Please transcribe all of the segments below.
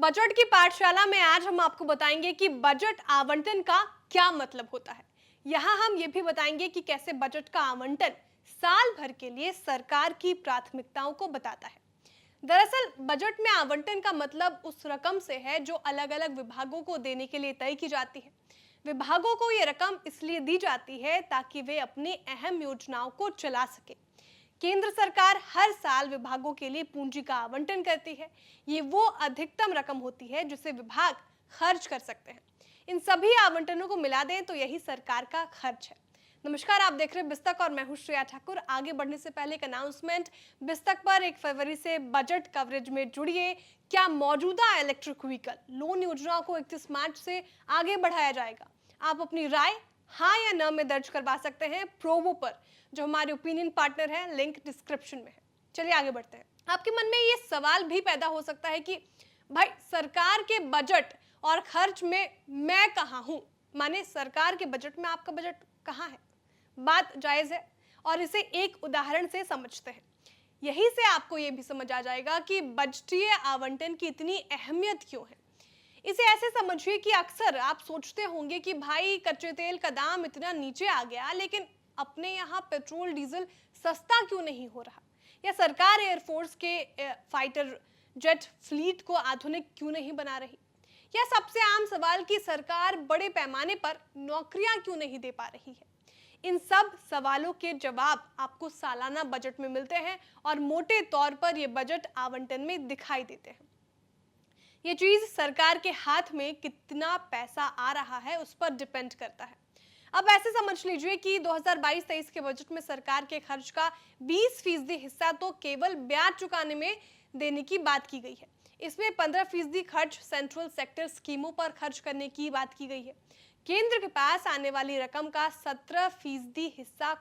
Budget की पाठशाला में आज हम आपको बताएंगे कि बजट आवंटन का क्या मतलब होता है। यहाँ हम ये भी बताएंगे कि कैसे बजट का आवंटन साल भर के लिए सरकार की प्राथमिकताओं को बताता है। दरअसल बजट में आवंटन का मतलब उस रकम से है जो अलग अलग विभागों को देने के लिए तय की जाती है। विभागों को ये रकम इसलिए दी जाती है ताकि वे अपनी अहम योजनाओं को चला सके। केंद्र सरकार हर साल विभागों के लिए पूंजी का आवंटन करती है। ये वो अधिकतम रकम होती है जिसे विभाग खर्च कर सकते हैं। इन सभी आवंटनों को मिला दें तो यही सरकार का खर्च है। नमस्कार, आप देख रहे हैं बिस्तक और मैं हूं श्रेया ठाकुर। आगे बढ़ने से पहले एक अनाउंसमेंट। बिस्तक पर 1 फरवरी से बजट कवरेज में जुड़िए। क्या मौजूदा इलेक्ट्रिक व्हीकल लोन योजनाओं को 31 मार्च से आगे बढ़ाया जाएगा? आप अपनी राय हाँ या न में दर्ज करवा सकते हैं प्रोवो पर, जो हमारे ओपिनियन पार्टनर है। लिंक डिस्क्रिप्शन में है। चलिए आगे बढ़ते हैं। आपके मन में ये सवाल भी पैदा हो सकता है कि भाई सरकार के बजट और खर्च में मैं कहाँ हूँ, माने सरकार के बजट में आपका बजट कहाँ है। बात जायज है और इसे एक उदाहरण से समझते हैं। यहीं से आपको ये भी समझ आ जाएगा कि बजटीय आवंटन की इतनी अहमियत क्यों है। इसे ऐसे समझिए कि अक्सर आप सोचते होंगे कि भाई कच्चे तेल का दाम इतना नीचे आ गया, लेकिन अपने यहाँ पेट्रोल डीजल सस्ता क्यों नहीं हो रहा, या सरकार एयरफोर्स के फाइटर जेट फ्लीट को आधुनिक क्यों नहीं बना रही, या सबसे आम सवाल कि सरकार बड़े पैमाने पर नौकरियां क्यों नहीं दे पा रही है। इन सब सवालों के जवाब आपको सालाना बजट में मिलते हैं और मोटे तौर पर ये बजट आवंटन में दिखाई देते हैं। ये चीज सरकार के हाथ में कितना पैसा आ रहा है उस पर डिपेंड करता है। अब ऐसे समझ लीजिए कि 2022-23 के बजट में सरकार के खर्च का 20% हिस्सा तो केवल ब्याज चुकाने में देने की बात की गई है। इसमें 15% खर्च सेंट्रल सेक्टर स्कीमों पर खर्च करने की बात की गई है। केंद्र के पास आने वाली रकम का 17% हिस्सा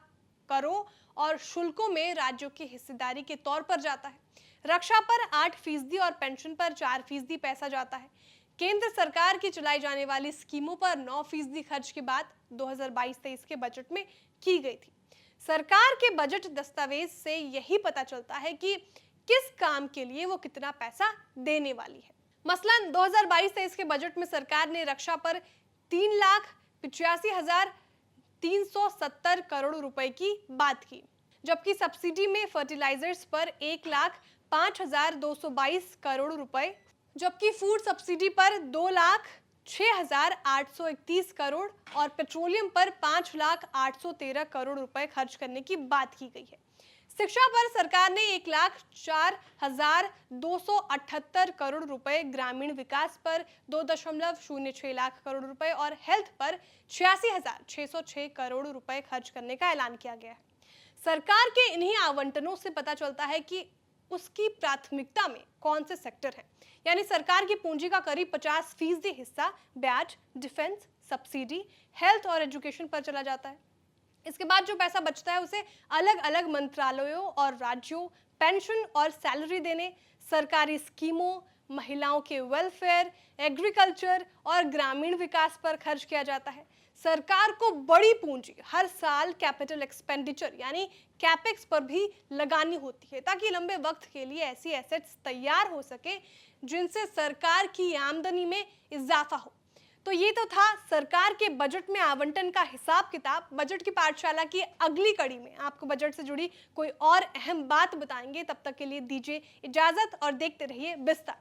करों और शुल्कों में राज्यों की हिस्सेदारी के तौर पर जाता है। रक्षा पर 8% और पेंशन पर 4% पैसा जाता है। केंद्र सरकार की चलाई जाने वाली स्कीमों पर 9% खर्च की बात 2022-23 के बजट में की गई थी। सरकार के बजट दस्तावेज से यही पता चलता है कि किस काम के लिए वो कितना पैसा देने वाली है। मसलन 2022-23 के बजट में सरकार ने रक्षा पर 3,85,370 करोड़ रुपए की बात की, जबकि सब्सिडी में फर्टिलाइजर्स पर 1,05,222 करोड़ रुपए, जबकि फूड सब्सिडी पर 2,06,831 करोड़ और पेट्रोलियम पर 5,813 करोड़ रुपए खर्च करने की बात की गई है। शिक्षा पर सरकार ने 1,04,278 करोड़ रुपए, ग्रामीण विकास पर 2.06 लाख करोड़ रुपए और हेल्थ पर 86,606 करोड़ रुपए खर्च करने का ऐलान किया गया है। सरकार के इन्हीं आवंटनों से पता चलता है कि उसकी प्राथमिकता में कौन से सेक्टर हैं। यानी सरकार की पूंजी का करीब 50% हिस्सा ब्याज, डिफेंस, सब्सिडी, हेल्थ और एजुकेशन पर चला जाता है। इसके बाद जो पैसा बचता है उसे अलग अलग मंत्रालयों और राज्यों, पेंशन और सैलरी देने, सरकारी स्कीमों, महिलाओं के वेलफेयर, एग्रीकल्चर और ग्रामीण विकास पर खर्च किया जाता है। सरकार को बड़ी पूंजी हर साल कैपिटल एक्सपेंडिचर यानी कैपेक्स पर भी लगानी होती है, ताकि लंबे वक्त के लिए ऐसी एसेट्स तैयार हो सके जिनसे सरकार की आमदनी में इजाफा हो। तो ये तो था सरकार के बजट में आवंटन का हिसाब किताब। बजट की पाठशाला की अगली कड़ी में आपको बजट से जुड़ी कोई और अहम बात बताएंगे। तब तक के लिए दीजिए इजाजत और देखते रहिए बिस्तर।